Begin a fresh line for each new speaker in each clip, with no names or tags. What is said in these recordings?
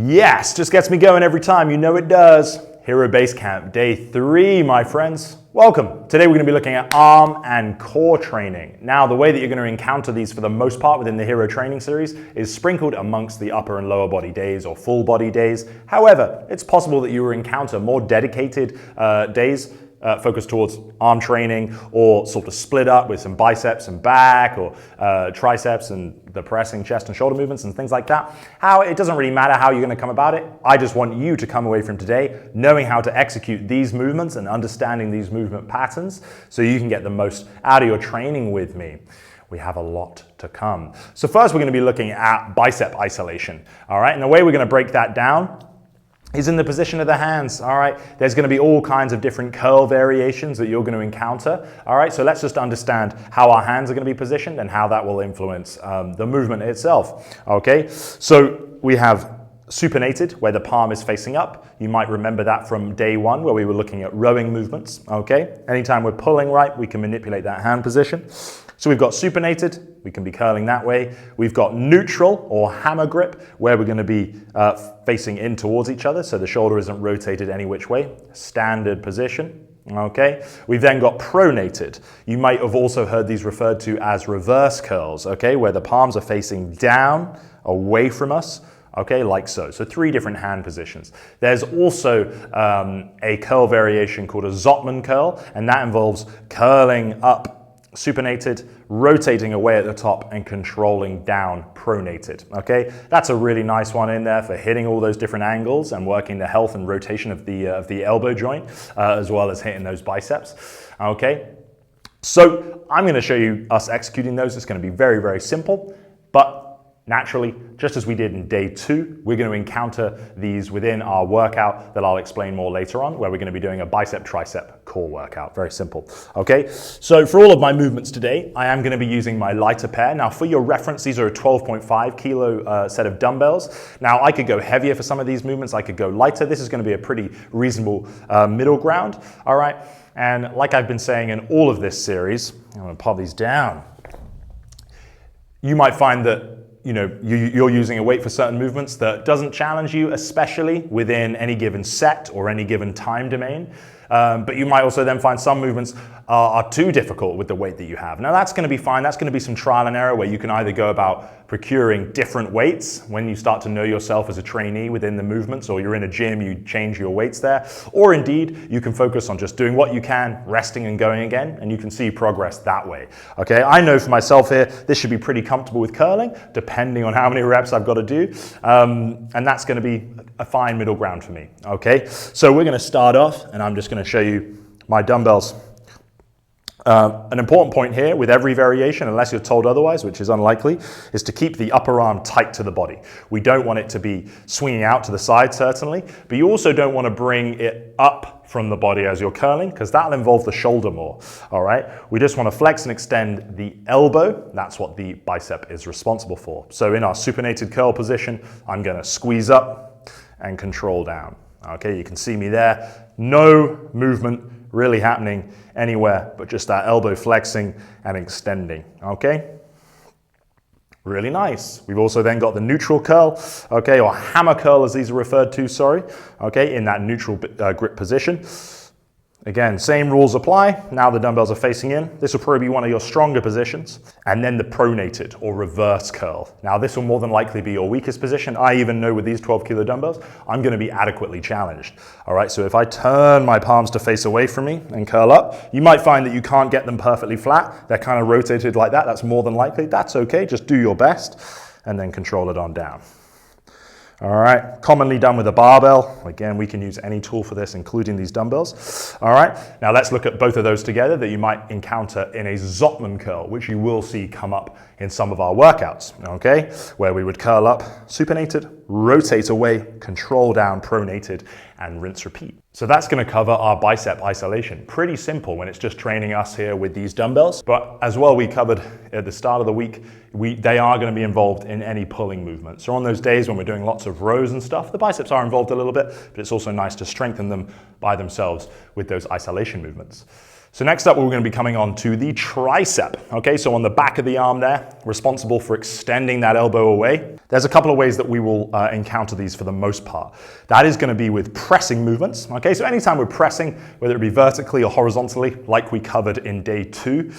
Yes, just gets me going every time. You know it does. Hero Base Camp, day 3, my friends. Welcome. Today we're going to be looking at arm and core training. Now, the way that you're going to encounter these for the most part within the Hero Training series is sprinkled amongst the upper and lower body days or full body days. However, it's possible that you will encounter more dedicated days focused towards arm training, or sort of split up with some biceps and back, or triceps and the pressing chest and shoulder movements and things like that. It doesn't really matter how you're going to come about it. I just want you to come away from today knowing how to execute these movements and understanding these movement patterns so you can get the most out of your training with me. We have a lot to come. So first we're going to be looking at bicep isolation. All right, and the way we're going to break that down is in the position of the hands. All right, there's going to be all kinds of different curl variations that you're going to encounter. All right, so let's just understand how our hands are going to be positioned and how that will influence the movement itself. Okay, so we have supinated, where the palm is facing up. You might remember that from day 1 where we were looking at rowing movements. Okay, anytime we're pulling right, we can manipulate that hand position. So we've got supinated, we can be curling that way. We've got neutral or hammer grip, where we're going to be facing in towards each other, so the shoulder isn't rotated any which way. Standard position. Okay, we've then got pronated. You might have also heard these referred to as reverse curls, okay, where the palms are facing down, away from us. Okay, like so. So 3 different hand positions. There's also a curl variation called a Zottman curl, and that involves curling up supinated, rotating away at the top, and controlling down pronated. Okay, that's a really nice one in there for hitting all those different angles and working the health and rotation of the elbow joint, as well as hitting those biceps. Okay, so I'm going to show you us executing those. It's going to be very, very simple, but naturally, just as we did in day 2, we're going to encounter these within our workout that I'll explain more later on, where we're going to be doing a bicep tricep core workout. Very simple. Okay, so for all of my movements today, I am going to be using my lighter pair. Now, for your reference, these are a 12.5 kilo set of dumbbells. Now, I could go heavier for some of these movements. I could go lighter. This is going to be a pretty reasonable middle ground. All right, and like I've been saying in all of this series, I'm going to pop these down. You might find that you're using a weight for certain movements that doesn't challenge you, especially within any given set or any given time domain. But you might also then find some movements are too difficult with the weight that you have. Now that's going to be fine. That's going to be some trial and error, where you can either go about procuring different weights when you start to know yourself as a trainee within the movements, or you're in a gym, you change your weights there. Or indeed, you can focus on just doing what you can, resting and going again, and you can see progress that way. Okay, I know for myself here, this should be pretty comfortable with curling, depending on how many reps I've got to do. And that's going to be a fine middle ground for me. Okay, so we're going to start off, and I'm just going to show you my dumbbells. An important point here with every variation, unless you're told otherwise, which is unlikely, is to keep the upper arm tight to the body. We don't want it to be swinging out to the side, certainly, but you also don't want to bring it up from the body as you're curling, because that'll involve the shoulder more. All right, we just want to flex and extend the elbow. That's what the bicep is responsible for. So in our supinated curl position, I'm going to squeeze up and control down. Okay, you can see me there. No movement really happening anywhere, but just that elbow flexing and extending. Okay, really nice. We've also then got the neutral curl, okay, or hammer curl as these are referred to, sorry, okay, in that neutral grip position. Again, same rules apply. Now the dumbbells are facing in. This will probably be one of your stronger positions. And then the pronated or reverse curl. Now this will more than likely be your weakest position. I even know with these 12 kilo dumbbells, I'm going to be adequately challenged. All right, so if I turn my palms to face away from me and curl up, you might find that you can't get them perfectly flat. They're kind of rotated like that. That's more than likely. That's okay. Just do your best and then control it on down. All right, commonly done with a barbell. Again, we can use any tool for this, including these dumbbells. All right, now let's look at both of those together that you might encounter in a Zottman curl, which you will see come up in some of our workouts, okay? Where we would curl up, supinated, rotate away, control down, pronated, and rinse repeat. So that's going to cover our bicep isolation. Pretty simple when it's just training us here with these dumbbells. But as well, we covered at the start of the week, they are going to be involved in any pulling movement. So on those days when we're doing lots of rows and stuff, the biceps are involved a little bit, but it's also nice to strengthen them by themselves with those isolation movements. So next up, we're going to be coming on to the tricep. Okay, so on the back of the arm there, responsible for extending that elbow away. There's a couple of ways that we will encounter these for the most part. That is going to be with pressing movements. Okay, so anytime we're pressing, whether it be vertically or horizontally, like we covered in day 2,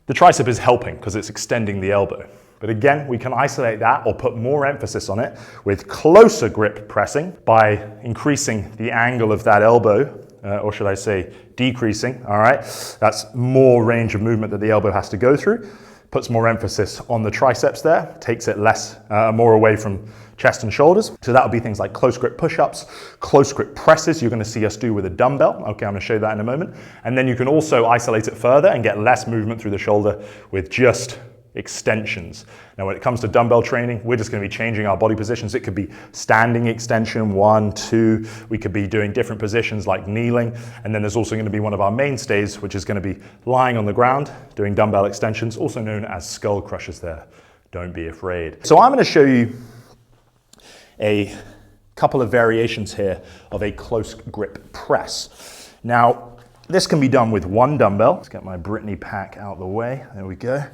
the tricep is helping because it's extending the elbow. But again, we can isolate that or put more emphasis on it with closer grip pressing by increasing the angle of that elbow, or should I say decreasing, all right? That's more range of movement that the elbow has to go through, puts more emphasis on the triceps there, takes it more away from chest and shoulders. So that would be things like close grip push-ups, close grip presses you're gonna see us do with a dumbbell. Okay, I'm gonna show you that in a moment. And then you can also isolate it further and get less movement through the shoulder with just extensions. Now, when it comes to dumbbell training, we're just going to be changing our body positions. It could be standing extension, 1, 2. We could be doing different positions like kneeling. And then there's also going to be one of our mainstays, which is going to be lying on the ground, doing dumbbell extensions, also known as skull crushers there. Don't be afraid. So I'm going to show you a couple of variations here of a close grip press. Now, this can be done with one dumbbell. Let's get my Brittany pack out the way. There we go.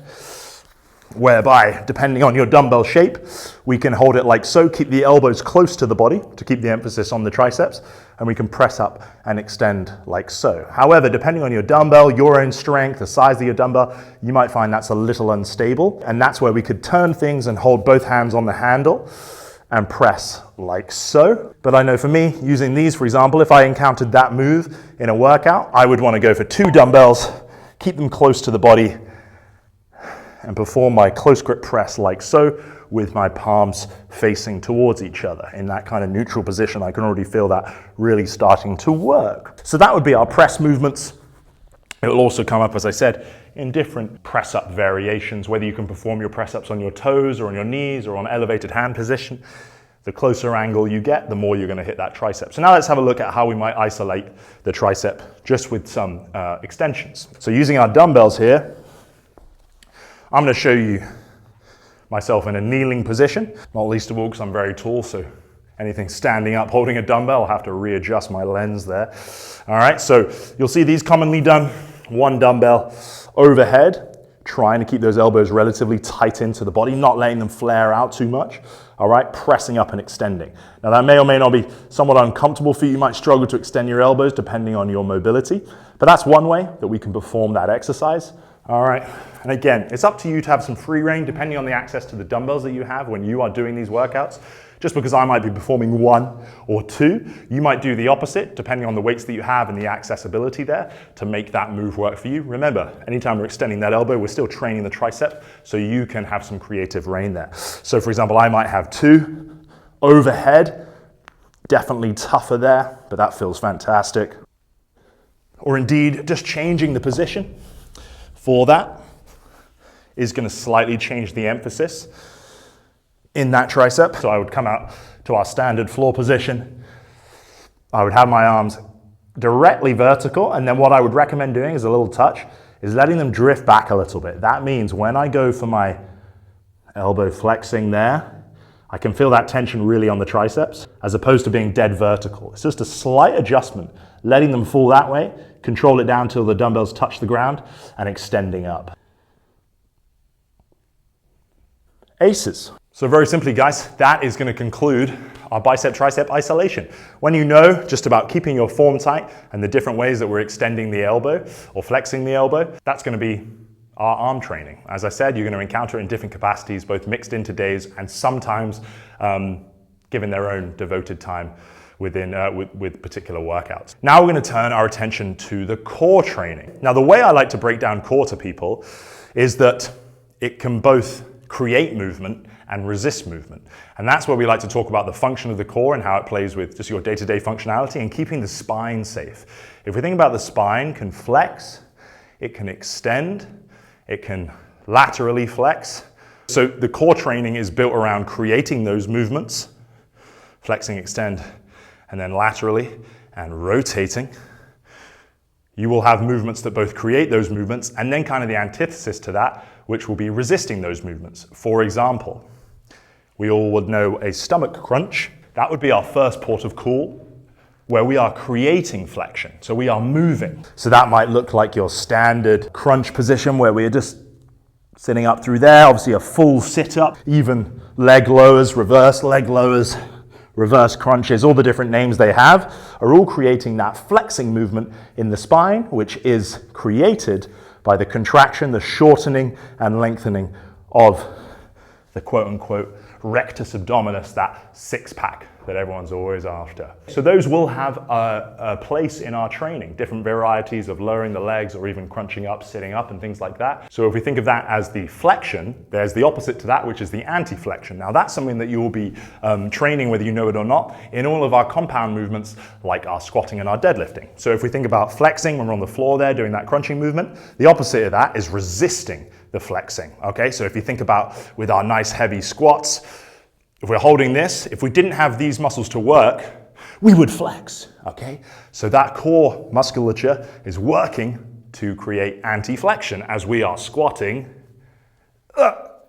Whereby, depending on your dumbbell shape, we can hold it like so, keep the elbows close to the body to keep the emphasis on the triceps, and we can press up and extend like so. However, depending on your dumbbell, your own strength, the size of your dumbbell, you might find that's a little unstable, and that's where we could turn things and hold both hands on the handle and press like so. But I know for me, using these, for example, if I encountered that move in a workout, I would want to go for 2 dumbbells, keep them close to the body, and perform my close grip press like so with my palms facing towards each other. In that kind of neutral position, I can already feel that really starting to work. So that would be our press movements. It will also come up, as I said, in different press-up variations, whether you can perform your press-ups on your toes or on your knees or on elevated hand position. The closer angle you get, the more you're going to hit that tricep. So now let's have a look at how we might isolate the tricep just with some extensions. So using our dumbbells here, I'm going to show you myself in a kneeling position, not least of all because I'm very tall, so anything standing up holding a dumbbell, I'll have to readjust my lens there. All right, so you'll see these commonly done, one dumbbell overhead, trying to keep those elbows relatively tight into the body, not letting them flare out too much. All right, pressing up and extending. Now that may or may not be somewhat uncomfortable for you. You might struggle to extend your elbows depending on your mobility, but that's one way that we can perform that exercise. All right, and again, it's up to you to have some free reign depending on the access to the dumbbells that you have when you are doing these workouts. Just because I might be performing 1 or 2, you might do the opposite depending on the weights that you have and the accessibility there to make that move work for you. Remember, anytime we're extending that elbow, we're still training the tricep, so you can have some creative reign there. So for example, I might have 2 overhead, definitely tougher there, but that feels fantastic. Or indeed, just changing the position for that is going to slightly change the emphasis in that tricep. So I would come out to our standard floor position. I would have my arms directly vertical, and then what I would recommend doing as a little touch is letting them drift back a little bit. That means when I go for my elbow flexing there, I can feel that tension really on the triceps as opposed to being dead vertical. It's just a slight adjustment, letting them fall that way, control it down till the dumbbells touch the ground, and extending up. Aces. So very simply, guys, that is going to conclude our bicep tricep isolation. When you know just about keeping your form tight and the different ways that we're extending the elbow or flexing the elbow, that's going to be our arm training. As I said, you're going to encounter it in different capacities, both mixed into days and sometimes given their own devoted time within with particular workouts. Now we're going to turn our attention to the core training. Now the way I like to break down core to people is that it can both create movement and resist movement. And that's where we like to talk about the function of the core and how it plays with just your day-to-day functionality and keeping the spine safe. If we think about the spine can flex, it can extend, it can laterally flex. So the core training is built around creating those movements, flexing, extend, and then laterally and rotating. You will have movements that both create those movements and then kind of the antithesis to that, which will be resisting those movements. For example, we all would know a stomach crunch. That would be our first port of call where we are creating flexion. So we are moving. So that might look like your standard crunch position where we're just sitting up through there, obviously a full sit-up, even leg lowers, reverse leg lowers, reverse crunches, all the different names they have are all creating that flexing movement in the spine, which is created by the contraction, the shortening and lengthening of the quote-unquote rectus abdominis, that six-pack that everyone's always after. So those will have a place in our training, different varieties of lowering the legs or even crunching up, sitting up and things like that. So if we think of that as the flexion, there's the opposite to that, which is the anti-flexion. Now that's something that you will be training whether you know it or not in all of our compound movements like our squatting and our deadlifting. So if we think about flexing when we're on the floor there doing that crunching movement, the opposite of that is resisting the flexing, okay? So if you think about with our nice heavy squats, if we're holding this, if we didn't have these muscles to work, we would flex, okay? So that core musculature is working to create anti-flexion as we are squatting.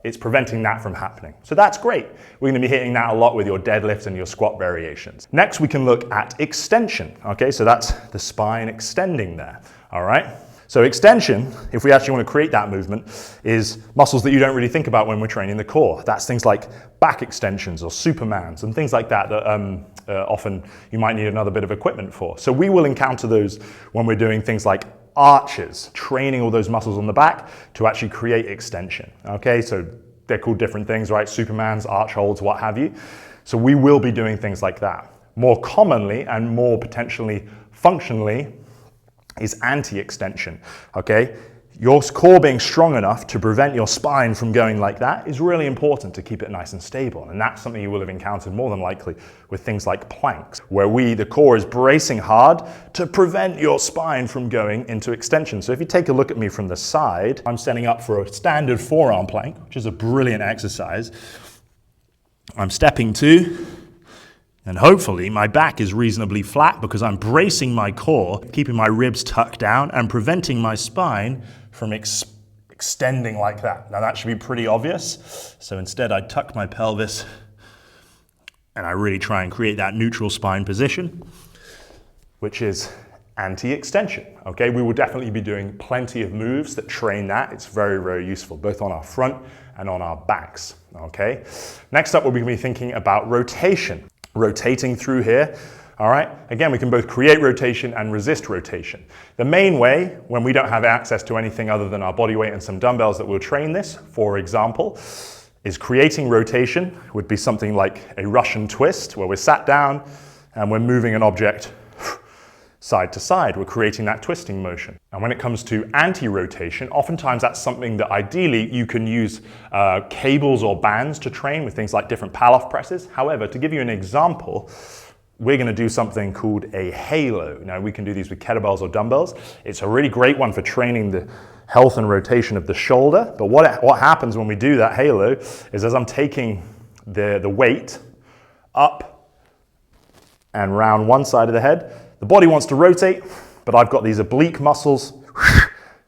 It's preventing that from happening. So that's great. We're going to be hitting that a lot with your deadlifts and your squat variations. Next, we can look at extension, okay? So that's the spine extending there, all right? So extension, if we actually want to create that movement, is muscles that you don't really think about when we're training the core. That's things like back extensions or supermans and things like that that often you might need another bit of equipment for. So we will encounter those when we're doing things like arches, training all those muscles on the back to actually create extension. Okay, so they're called different things, right? Supermans, arch holds, what have you. So we will be doing things like that. More commonly and more potentially functionally is anti-extension, okay? Your core being strong enough to prevent your spine from going like that is really important to keep it nice and stable. And that's something you will have encountered more than likely with things like planks, where the core is bracing hard to prevent your spine from going into extension. So if you take a look at me from the side, I'm setting up for a standard forearm plank, which is a brilliant exercise. I'm stepping to, and hopefully my back is reasonably flat because I'm bracing my core, keeping my ribs tucked down and preventing my spine from extending like that. Now that should be pretty obvious. So instead I tuck my pelvis and I really try and create that neutral spine position, which is anti-extension, okay? We will definitely be doing plenty of moves that train that. It's very, very useful, both on our front and on our backs, okay? Next up, we'll be thinking about rotation. Rotating through here, all right? Again, we can both create rotation and resist rotation. The main way, when we don't have access to anything other than our body weight and some dumbbells that will train this, for example, is creating rotation would be something like a Russian twist, where we're sat down and we're moving an object side to side. We're creating that twisting motion. And when it comes to anti-rotation, oftentimes that's something that ideally you can use cables or bands to train with things like different pull-off presses. However, to give you an example, we're going to do something called a halo. Now we can do these with kettlebells or dumbbells. It's a really great one for training the health and rotation of the shoulder. But what happens when we do that halo is as I'm taking the weight up and round one side of the head, the body wants to rotate, but I've got these oblique muscles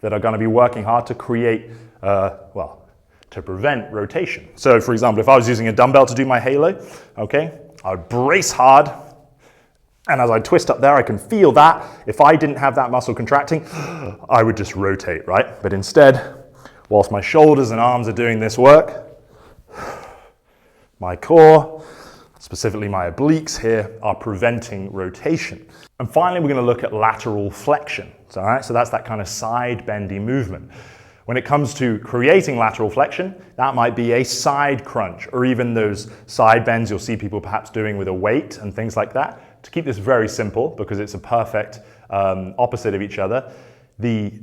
that are going to be working hard to create, to prevent rotation. So for example, if I was using a dumbbell to do my halo, okay, I would brace hard, and as I twist up there, I can feel that. If I didn't have that muscle contracting, I would just rotate, right? But instead, whilst my shoulders and arms are doing this work, my core, specifically my obliques here, are preventing rotation. And finally, we're going to look at lateral flexion. So, all right, so that's that kind of side bendy movement. When it comes to creating lateral flexion, that might be a side crunch or even those side bends you'll see people perhaps doing with a weight and things like that. To keep this very simple, because it's a perfect opposite of each other, the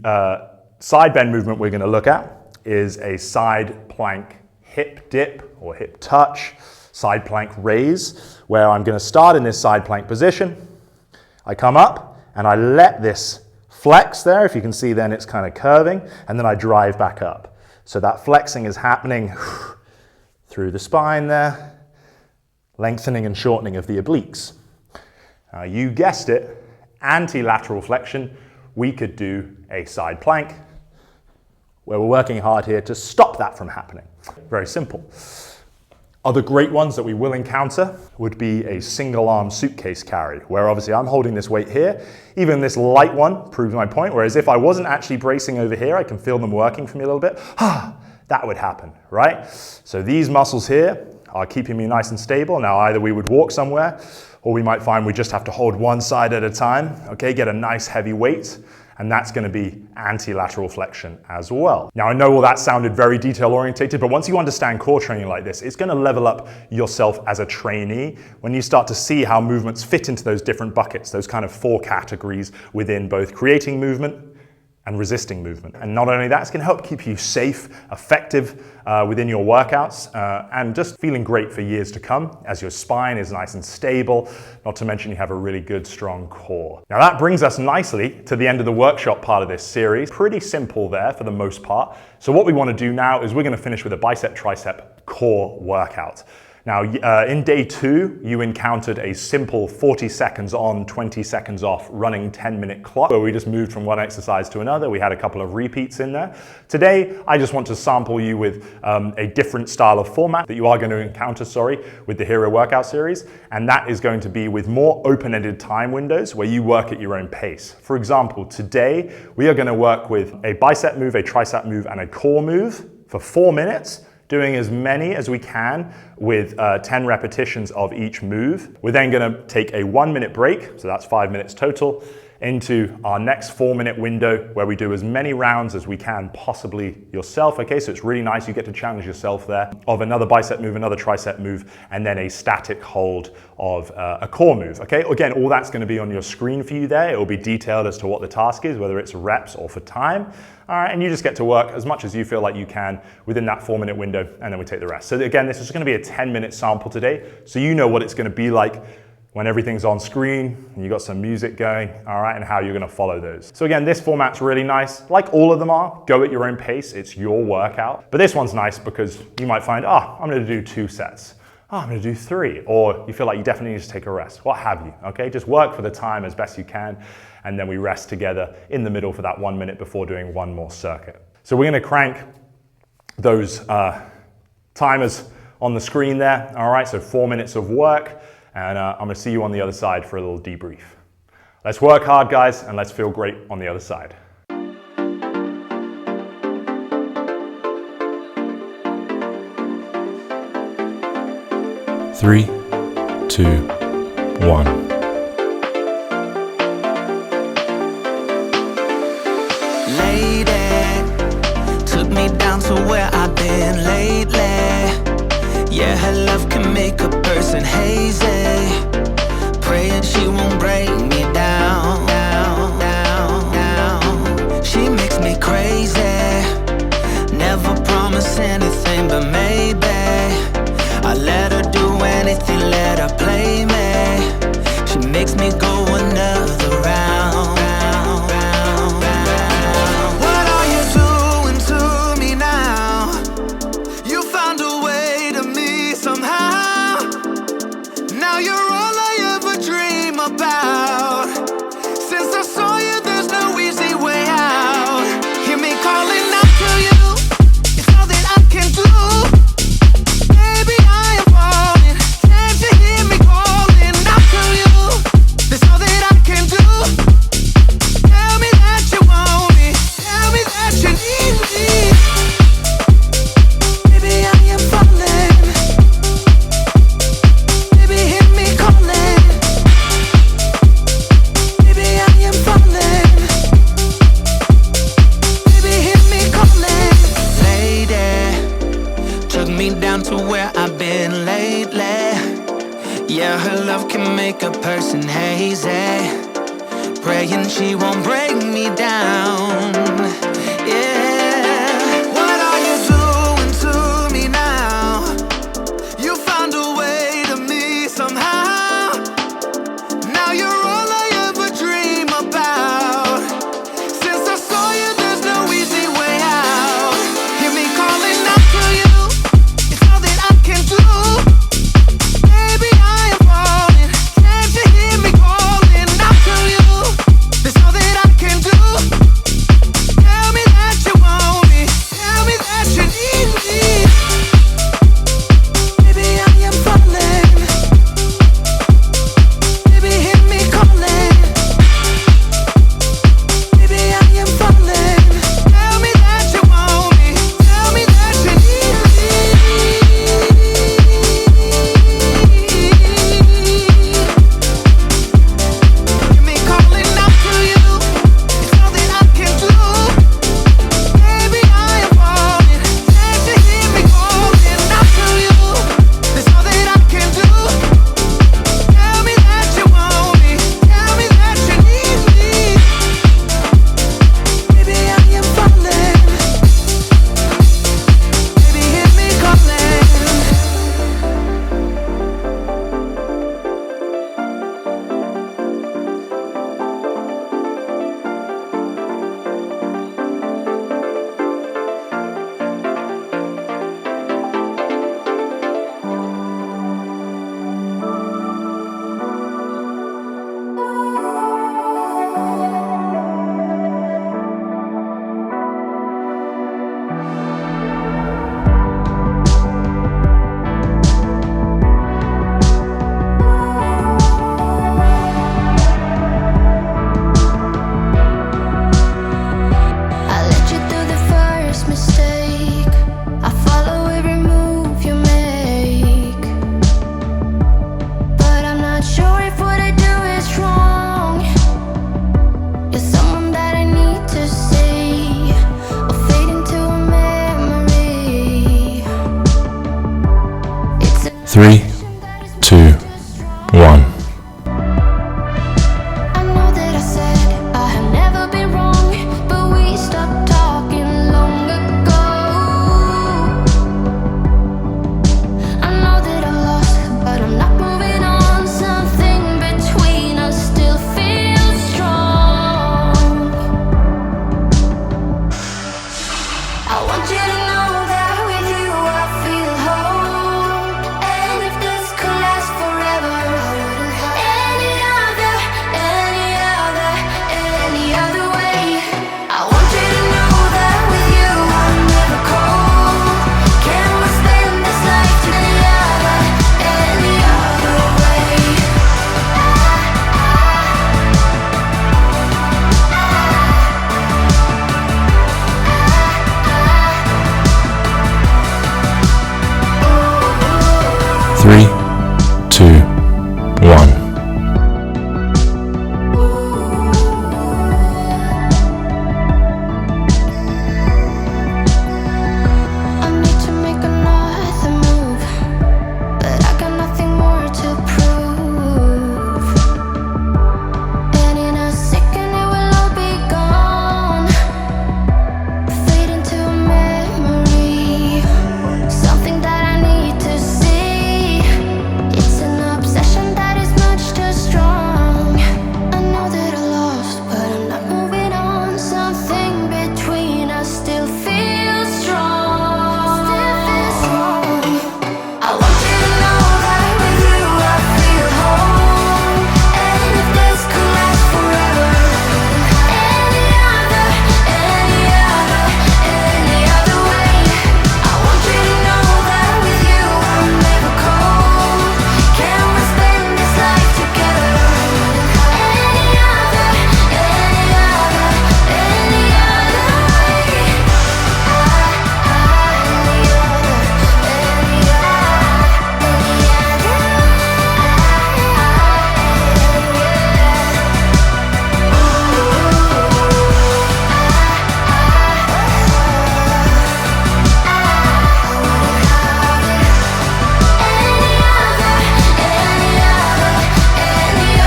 side bend movement we're going to look at is a side plank hip dip or hip touch, side plank raise, where I'm going to start in this side plank position. I come up and I let this flex there. If you can see, then it's kind of curving, and then I drive back up. So that flexing is happening through the spine there, lengthening and shortening of the obliques. Now you guessed it, anti-lateral flexion, we could do a side plank where we're working hard here to stop that from happening. Very simple. Other great ones that we will encounter would be a single arm suitcase carry, where obviously I'm holding this weight here. Even this light one proves my point, whereas if I wasn't actually bracing over here, I can feel them working for me a little bit. That would happen, right? So these muscles here are keeping me nice and stable. Now either we would walk somewhere, or we might find we just have to hold one side at a time, okay? Get a nice heavy weight, and that's gonna be anti-lateral flexion as well. Now I know all that sounded very detail orientated, but once you understand core training like this, it's gonna level up yourself as a trainee when you start to see how movements fit into those different buckets, those kind of 4 categories within both creating movement and resisting movement. And not only that, it's gonna help keep you safe, effective within your workouts, and just feeling great for years to come as your spine is nice and stable, not to mention you have a really good, strong core. Now that brings us nicely to the end of the workshop part of this series. Pretty simple there for the most part. So what we wanna do now is we're gonna finish with a bicep tricep core workout. Now, in day 2, you encountered a simple 40 seconds on, 20 seconds off running 10-minute clock where we just moved from one exercise to another. We had a couple of repeats in there. Today, I just want to sample you with a different style of format that you are going to encounter, with the Hero Workout Series. And that is going to be with more open-ended time windows where you work at your own pace. For example, today, we are going to work with a bicep move, a tricep move, and a core move for 4 minutes. Doing as many as we can with 10 repetitions of each move. We're then gonna take a 1-minute break, so that's 5 minutes total, into our next 4-minute window where we do as many rounds as we can possibly yourself, okay? So it's really nice, you get to challenge yourself there, of another bicep move, another tricep move, and then a static hold of a core move, okay? Again, all that's gonna be on your screen for you there. It will be detailed as to what the task is, whether it's reps or for time. All right, and you just get to work as much as you feel like you can within that 4-minute window, and then we take the rest. So again, this is gonna be a 10-minute sample today, so you know what it's gonna be like when everything's on screen and you got some music going, all right, and how you're gonna follow those. So again, this format's really nice. Like all of them are, go at your own pace, it's your workout. But this one's nice because you might find, I'm gonna do 2 sets. I'm gonna do 3, or you feel like you definitely need to take a rest, what have you, okay? Just work for the time as best you can, and then we rest together in the middle for that 1 minute before doing one more circuit. So we're gonna crank those timers on the screen there, all right? So 4 minutes of work, and I'm gonna see you on the other side for a little debrief. Let's work hard, guys, and let's feel great on the other side.
3, 2, 1.
Took me down to where I've been lately. Yeah, her love can make a person hazy. Praying she won't break me down. She makes me crazy. Never promise anything, but maybe I let her do anything, let her play me. She makes me go another round. Praying she won't break me down. Yeah. What are you doing to me now? You found a way to me somehow. Now you're all I ever dream about. Since I saw you, there's no easy way out. Hear me calling out to you. It's all that I can do. Baby, I am falling. Can't you hear me calling out to you? There's all that I can do. Tell me
Three, two, one.
I know that I said I have never been wrong, but we stopped talking long ago. I know that I lost, but I'm not moving on. Something between us still feels strong. I want you to know that with you I feel whole. And if this could last forever, I wouldn't have any other way. I want you to know that with you I'm never cold. Can we spend this life together any other way?
Three, two, one.
I need to make another move, but I got nothing more to prove. And in a second it will all be gone, fade into a memory, something that I need to see. It's an obsession that is much too strong. I know that I lost, but I'm not moving on. Something between us still feels strong. I want you to know that with you I feel whole. And if this could last forever, any other way. I want you to know that with you I'm never cold. Can we spend this life together? Any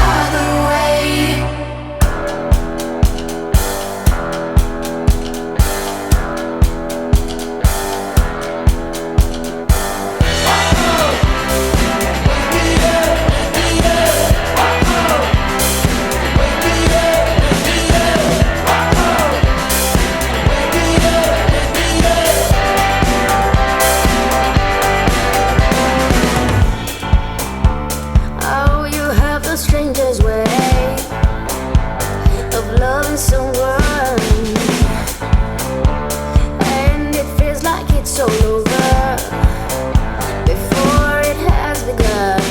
other way. Oh, you have the strangest way of loving someone, and it feels like it's all over before it has begun.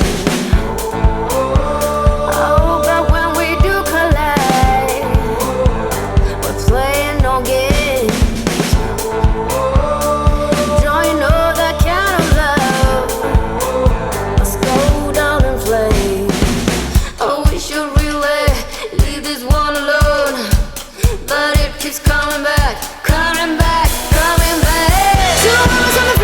Oh, but when we do collide, we're playing no games. Don't you know that kind of love must go down in flames? Oh, we should really leave this one alone, but it keeps coming back, coming back, coming back. 2 hours on the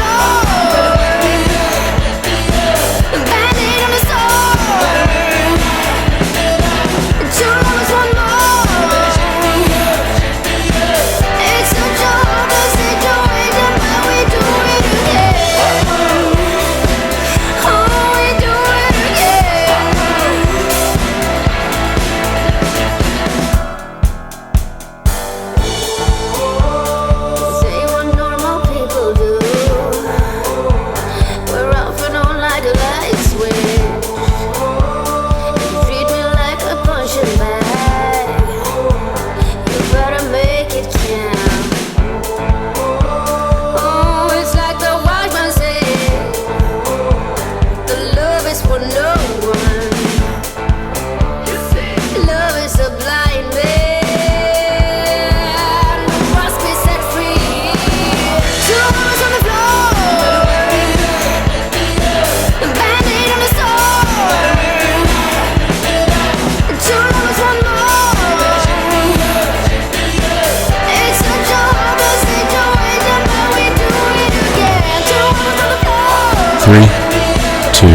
3, 2,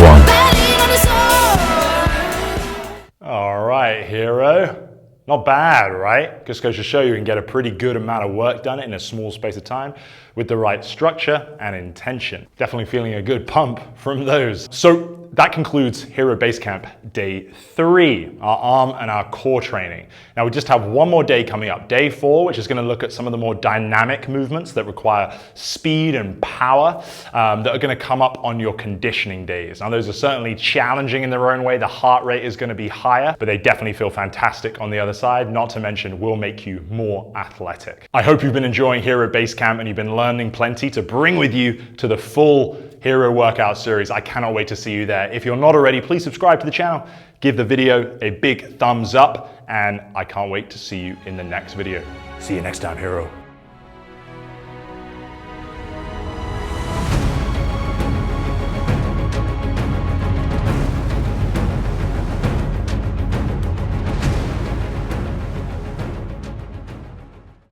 1.
All right, hero. Not bad, right? Just goes to show you can get a pretty good amount of work done in a small space of time with the right structure and intention. Definitely feeling a good pump from those. So that concludes Hero Basecamp Day 3, our arm and our core training. Now we just have one more day coming up, Day 4, which is going to look at some of the more dynamic movements that require speed and power that are going to come up on your conditioning days. Now those are certainly challenging in their own way. The heart rate is going to be higher, but they definitely feel fantastic on the other side, not to mention will make you more athletic. I hope you've been enjoying Hero Basecamp and you've been learning plenty to bring with you to the full Hero workout series. I cannot wait to see you there. If you're not already, please subscribe to the channel, give the video a big thumbs up, and I can't wait to see you in the next video. See you next time, Hero.